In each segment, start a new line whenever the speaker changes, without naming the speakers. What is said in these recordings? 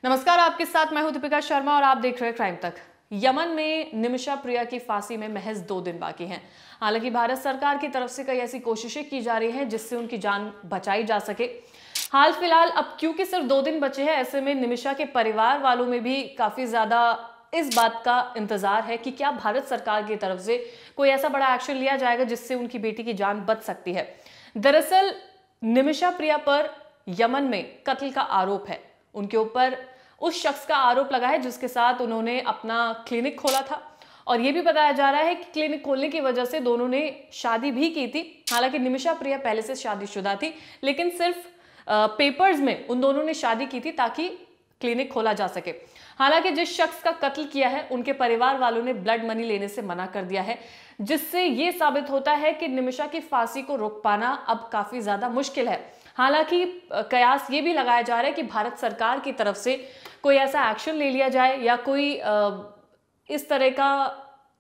नमस्कार, आपके साथ मैं हूं दीपिका शर्मा और आप देख रहे हैं क्राइम तक। यमन में निमिषा प्रिया की फांसी में महज 2 दिन बाकी हैं। हालांकि भारत सरकार की तरफ से कई ऐसी कोशिशें की जा रही हैं जिससे उनकी जान बचाई जा सके। हाल फिलहाल अब क्योंकि सिर्फ 2 दिन बचे हैं, ऐसे में निमिषा के परिवार वालों में भी काफी ज्यादा इस बात का इंतजार है कि क्या भारत सरकार की तरफ से कोई ऐसा बड़ा एक्शन लिया जाएगा जिससे उनकी बेटी की जान बच सकती है। दरअसल निमिषा प्रिया पर यमन में कत्ल का आरोप है। उनके ऊपर उस शख्स का आरोप लगा है जिसके साथ उन्होंने अपना क्लिनिक खोला था, और यह भी बताया जा रहा है कि क्लिनिक खोलने की वजह से दोनों ने शादी भी की थी। हालांकि निमिषा प्रिया पहले से शादीशुदा थी, लेकिन सिर्फ पेपर्स में उन दोनों ने शादी की थी ताकि क्लिनिक खोला जा सके। हालांकि जिस शख्स का कत्ल किया है उनके परिवार वालों ने ब्लड मनी लेने से मना कर दिया है, जिससे यह साबित होता है कि निमिषा की फांसी को रोक पाना अब काफी ज्यादा मुश्किल है। हालांकि कयास ये भी लगाया जा रहा है कि भारत सरकार की तरफ से कोई ऐसा एक्शन ले लिया जाए या कोई इस तरह का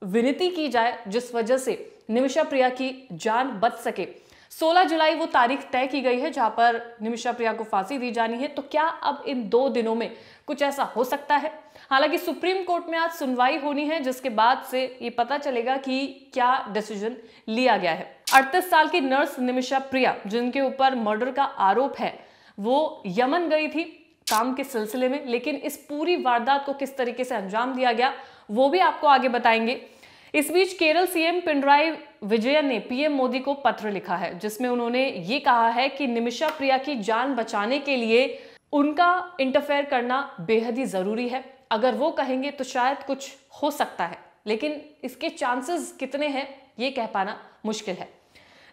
विनती की जाए जिस वजह से निमिषा प्रिया की जान बच सके। 16 जुलाई वो तारीख तय की गई है जहां पर निमिषा प्रिया को फांसी दी जानी है। तो क्या अब इन 2 दिनों में कुछ ऐसा हो सकता है? हालांकि सुप्रीम कोर्ट में आज सुनवाई होनी है, जिसके बाद से ये पता चलेगा कि क्या डिसीजन लिया गया है। 38 साल की नर्स निमिषा प्रिया, जिनके ऊपर मर्डर का आरोप है, वो यमन गई थी काम के सिलसिले में, लेकिन इस पूरी वारदात को किस तरीके से अंजाम दिया गया वो भी आपको आगे बताएंगे। इस बीच केरल सीएम पिनराई विजयन ने पीएम मोदी को पत्र लिखा है जिसमें उन्होंने ये कहा है कि निमिषा प्रिया की जान बचाने के लिए उनका इंटरफेयर करना बेहद ही जरूरी है। अगर वो कहेंगे तो शायद कुछ हो सकता है, लेकिन इसके चांसेस कितने हैं ये कह पाना मुश्किल है।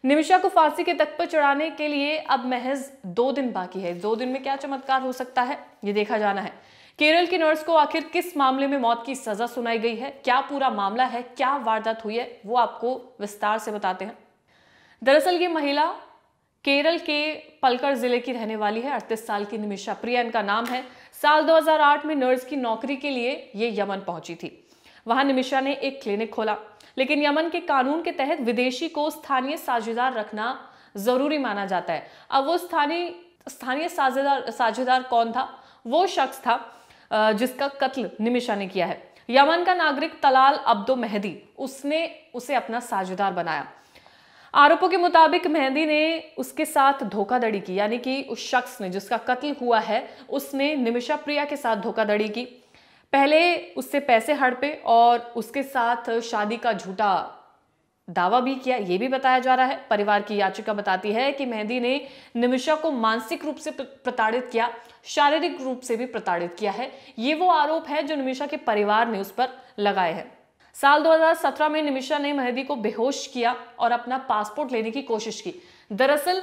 निमिषा को फांसी के तख्त पर चढ़ाने के लिए अब महज 2 दिन बाकी है। 2 दिन में क्या चमत्कार हो सकता है ये देखा जाना है। केरल की नर्स को आखिर किस मामले में मौत की सजा सुनाई गई है, क्या पूरा मामला है, क्या वारदात हुई है, वो आपको विस्तार से बताते हैं। दरअसल ये महिला केरल के पलक्कड़ जिले की रहने वाली है। 38 साल की निमिषा प्रिया इनका नाम है। साल 2008 में नर्स की नौकरी के लिए ये यमन पहुंची थी। वहां निमिषा ने एक क्लिनिक खोला, लेकिन यमन के कानून के तहत विदेशी को स्थानीय साझेदार रखना जरूरी माना जाता है। अब वो स्थानीय साझेदार कौन था? वो शख्स था जिसका कत्ल निमिषा ने किया है। यमन का नागरिक तलाल अब्दो मेहदी, उसने उसे अपना साझेदार बनाया। आरोपों के मुताबिक मेहदी ने उसके साथ धोखाधड़ी की, यानी कि उस शख्स ने जिसका कत्ल हुआ है उसने निमिषा प्रिया के साथ धोखाधड़ी की। पहले उससे पैसे हड़पे और उसके साथ शादी का झूठा दावा भी किया, यह भी बताया जा रहा है। परिवार की याचिका बताती है कि मेहदी ने निमिषा को मानसिक रूप से प्रताड़ित किया, शारीरिक रूप से भी प्रताड़ित किया है। ये वो आरोप है जो निमिषा के परिवार ने उस पर लगाए हैं। साल 2017 में निमिषा ने मेहदी को बेहोश किया और अपना पासपोर्ट लेने की कोशिश की। दरअसल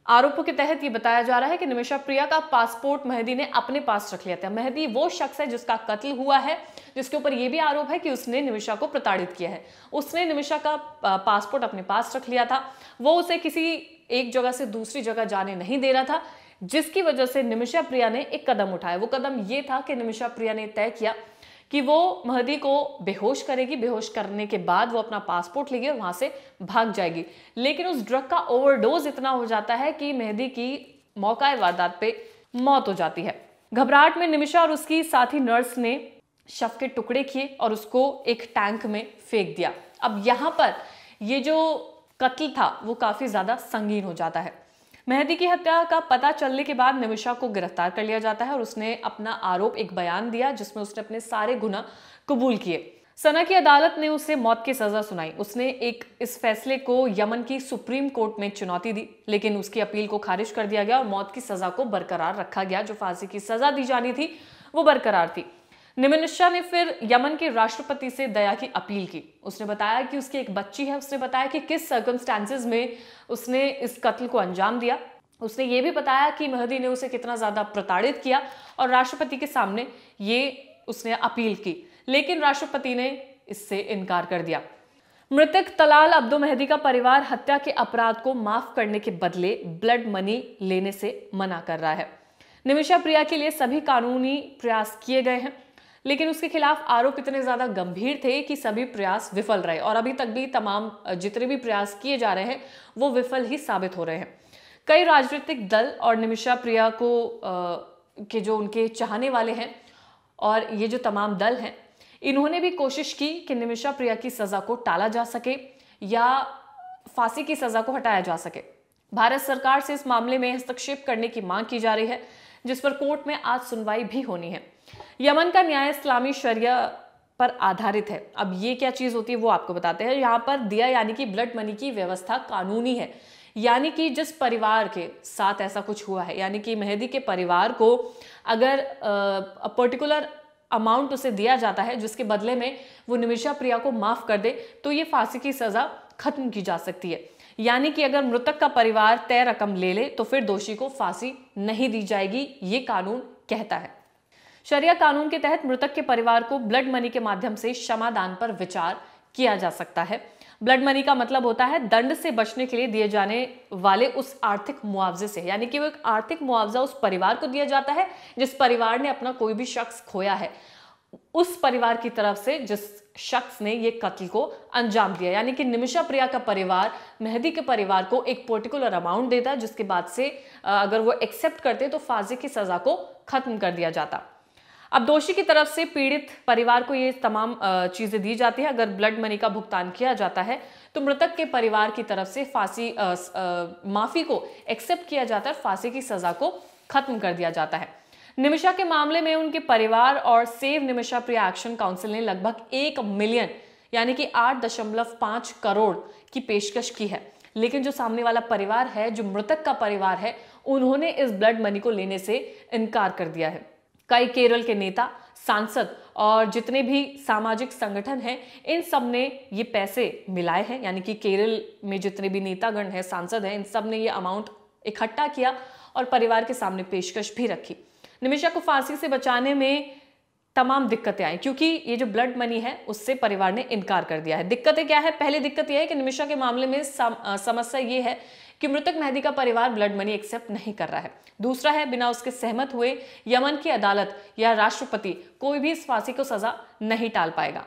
आरोपों के तहत ये बताया जा रहा है कि निमिषा प्रिया का पासपोर्ट मेहदी ने अपने पास रख लिया था। मेहदी वो शख्स है जिसका कत्ल हुआ है, जिसके ऊपर यह भी आरोप है कि उसने निमिषा को प्रताड़ित किया है। उसने निमिषा का पासपोर्ट अपने पास रख लिया था। वो उसे किसी एक जगह से दूसरी जगह जाने नहीं दे रहा था, जिसकी वजह से निमिषा प्रिया ने एक कदम उठाया। वो कदम ये था कि निमिषा प्रिया ने तय किया कि वो मेहदी को बेहोश करेगी। बेहोश करने के बाद वो अपना पासपोर्ट लेगी और वहां से भाग जाएगी। लेकिन उस ड्रग का ओवरडोज इतना हो जाता है कि मेहदी की मौका वारदात पे मौत हो जाती है। घबराहट में निमिषा और उसकी साथी नर्स ने शव के टुकड़े किए और उसको एक टैंक में फेंक दिया। अब यहां पर ये जो कत्ल था वो काफी ज्यादा संगीन हो जाता है। मेहदी की हत्या का पता चलने के बाद निमिषा को गिरफ्तार कर लिया जाता है और उसने अपना आरोप एक बयान दिया जिसमें उसने अपने सारे गुनाह कबूल किए। सना की अदालत ने उसे मौत की सजा सुनाई। उसने इस फैसले को यमन की सुप्रीम कोर्ट में चुनौती दी, लेकिन उसकी अपील को खारिज कर दिया गया और मौत की सजा को बरकरार रखा गया। जो फांसी की सजा दी जानी थी वो बरकरार थी। निमिषा ने फिर यमन के राष्ट्रपति से दया की अपील की। उसने बताया कि उसकी एक बच्ची है। उसने बताया कि किस सर्कमस्टेंसेस में उसने इस कत्ल को अंजाम दिया। उसने ये भी बताया कि मेहदी ने उसे कितना ज्यादा प्रताड़ित किया और राष्ट्रपति के सामने ये उसने अपील की, लेकिन राष्ट्रपति ने इससे इनकार कर दिया। मृतक तलाल अब्दो मेहदी का परिवार हत्या के अपराध को माफ करने के बदले ब्लड मनी लेने से मना कर रहा है। निमिषा प्रिया के लिए सभी कानूनी प्रयास किए गए हैं, लेकिन उसके खिलाफ आरोप इतने ज्यादा गंभीर थे कि सभी प्रयास विफल रहे और अभी तक भी तमाम जितने भी प्रयास किए जा रहे हैं वो विफल ही साबित हो रहे हैं। कई राजनीतिक दल और निमिषा प्रिया को के जो उनके चाहने वाले हैं और ये जो तमाम दल हैं, इन्होंने भी कोशिश की कि निमिषा प्रिया की सजा को टाला जा सके या फांसी की सजा को हटाया जा सके। भारत सरकार से इस मामले में हस्तक्षेप करने की मांग की जा रही है, जिस पर कोर्ट में आज सुनवाई भी होनी है। यमन का न्याय इस्लामी शरिया पर आधारित है। अब ये क्या चीज होती है वो आपको बताते हैं। यहाँ पर दिया यानी कि ब्लड मनी की व्यवस्था कानूनी है, यानी कि जिस परिवार के साथ ऐसा कुछ हुआ है, यानी कि मेहदी के परिवार को अगर पर्टिकुलर अमाउंट उसे दिया जाता है जिसके बदले में वो निमिषा प्रिया को माफ कर दे, तो ये फांसी की सजा खत्म की जा सकती है। यानी कि अगर मृतक का परिवार तय रकम ले ले तो फिर दोषी को फांसी नहीं दी जाएगी, ये कानून कहता है। शरिया कानून के तहत मृतक के परिवार को ब्लड मनी के माध्यम से क्षमादान पर विचार किया जा सकता है। ब्लड मनी का मतलब होता है दंड से बचने के लिए दिए जाने वाले उस आर्थिक मुआवजे से, यानी कि वो एक आर्थिक मुआवजा उस परिवार को दिया जाता है जिस परिवार ने अपना कोई भी शख्स खोया है, उस परिवार की तरफ से जिस शख्स ने ये कत्ल को अंजाम दिया। यानी कि निमिषा प्रिया का परिवार मेहदी के परिवार को एक पर्टिकुलर अमाउंट देता, जिसके बाद से अगर वो एक्सेप्ट करते तो फांसी की सजा को खत्म कर दिया जाता। अब दोषी की तरफ से पीड़ित परिवार को ये तमाम चीजें दी जाती है। अगर ब्लड मनी का भुगतान किया जाता है तो मृतक के परिवार की तरफ से फांसी माफी को एक्सेप्ट किया जाता है, फांसी की सजा को खत्म कर दिया जाता है। निमिषा के मामले में उनके परिवार और सेव निमिषा प्रिया एक्शन काउंसिल ने लगभग 1 मिलियन यानी कि 8.5 करोड़ की पेशकश की है, लेकिन जो सामने वाला परिवार है, जो मृतक का परिवार है, उन्होंने इस ब्लड मनी को लेने से इनकार कर दिया है। कई केरल के नेता, सांसद और जितने भी सामाजिक संगठन हैं, इन सब ने ये पैसे मिलाए हैं, यानी कि केरल में जितने भी नेतागण हैं, सांसद हैं, इन सब ने ये अमाउंट इकट्ठा किया और परिवार के सामने पेशकश भी रखी। निमिषा को फांसी से बचाने में तमाम दिक्कतें आई, क्योंकि ये जो ब्लड मनी है उससे परिवार ने इनकार कर दिया है। दिक्कतें क्या है? पहली दिक्कत यह है कि निमिषा के मामले में समस्या ये है कि मृतक मेहदी का परिवार ब्लड मनी एक्सेप्ट नहीं कर रहा है। दूसरा है, बिना उसके सहमत हुए यमन की अदालत या राष्ट्रपति कोई भी इस फांसी को सजा नहीं टाल पाएगा।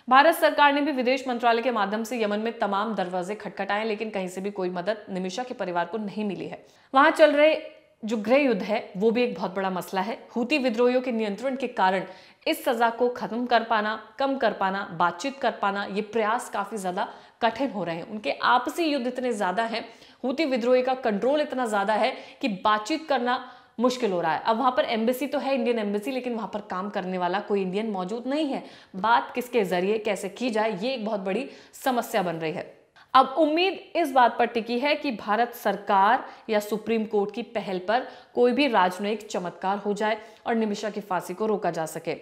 भारत सरकार ने भी विदेश मंत्रालय के माध्यम से यमन में तमाम दरवाजे खटखटाए, लेकिन कहीं से भी कोई मदद निमिषा के परिवार को नहीं मिली है। वहां चल रहे जो गृह युद्ध है वो भी एक बहुत बड़ा मसला है। हूती विद्रोहियों के नियंत्रण के कारण इस सजा को खत्म कर पाना, कम कर पाना, बातचीत कर पाना, ये प्रयास काफी ज्यादा कठिन हो रहे हैं। उनके आपसी युद्ध इतने ज्यादा हैं, हूती विद्रोही का कंट्रोल इतना ज्यादा है कि बातचीत करना मुश्किल हो रहा है। अब वहां पर एम्बेसी तो है, इंडियन एम्बेसी, लेकिन वहां पर काम करने वाला कोई इंडियन मौजूद नहीं है। बात किसके जरिए कैसे की जाए, ये एक बहुत बड़ी समस्या बन रही है। अब उम्मीद इस बात पर टिकी है कि भारत सरकार या सुप्रीम कोर्ट की पहल पर कोई भी राजनयिक चमत्कार हो जाए और निमिषा की फांसी को रोका जा सके।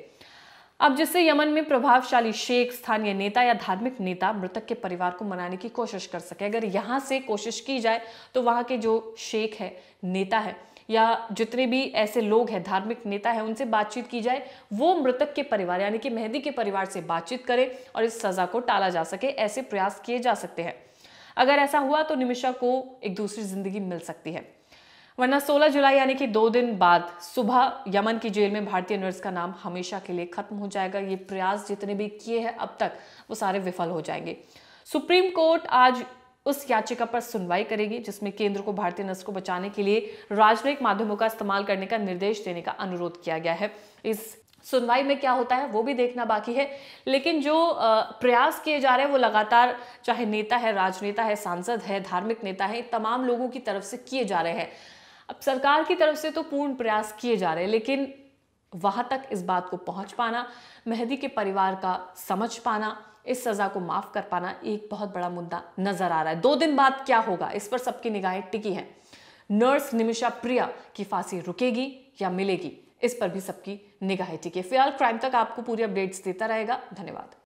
अब जिससे यमन में प्रभावशाली शेख, स्थानीय नेता या धार्मिक नेता मृतक के परिवार को मनाने की कोशिश कर सके। अगर यहां से कोशिश की जाए तो वहां के जो शेख है, नेता है, या जितने भी ऐसे लोग हैं, धार्मिक नेता है, उनसे बातचीत की जाए, वो मृतक के परिवार यानी कि मेहदी के परिवार से बातचीत करे और इस सजा को टाला जा सके। ऐसे प्रयास किए जा सकते हैं। अगर ऐसा हुआ तो निमिषा को एक दूसरी जिंदगी मिल सकती है, वरना 16 जुलाई यानी कि 2 दिन बाद सुबह यमन की जेल में भारतीय नर्स का नाम हमेशा के लिए खत्म हो जाएगा। ये प्रयास जितने भी किए हैं अब तक, वो सारे विफल हो जाएंगे। सुप्रीम कोर्ट आज उस याचिका पर सुनवाई करेगी जिसमें केंद्र को भारतीय नर्स को बचाने के लिए राजनयिक माध्यमों का इस्तेमाल करने का निर्देश देने का अनुरोध किया गया है। इस सुनवाई में क्या होता है वो भी देखना बाकी है, लेकिन जो प्रयास किए जा रहे हैं वो लगातार, चाहे नेता है, राजनेता है, सांसद है, धार्मिक नेता है, तमाम लोगों की तरफ से किए जा रहे हैं। अब सरकार की तरफ से तो पूर्ण प्रयास किए जा रहे हैं, लेकिन वहां तक इस बात को पहुंच पाना, मेहदी के परिवार का समझ पाना, इस सजा को माफ कर पाना एक बहुत बड़ा मुद्दा नजर आ रहा है। 2 दिन बाद क्या होगा, इस पर सबकी निगाहें टिकी हैं। नर्स निमिषा प्रिया की फांसी रुकेगी या मिलेगी, इस पर भी सबकी निगाहें टिकी। फिलहाल क्राइम तक आपको पूरी अपडेट्स देता रहेगा। धन्यवाद।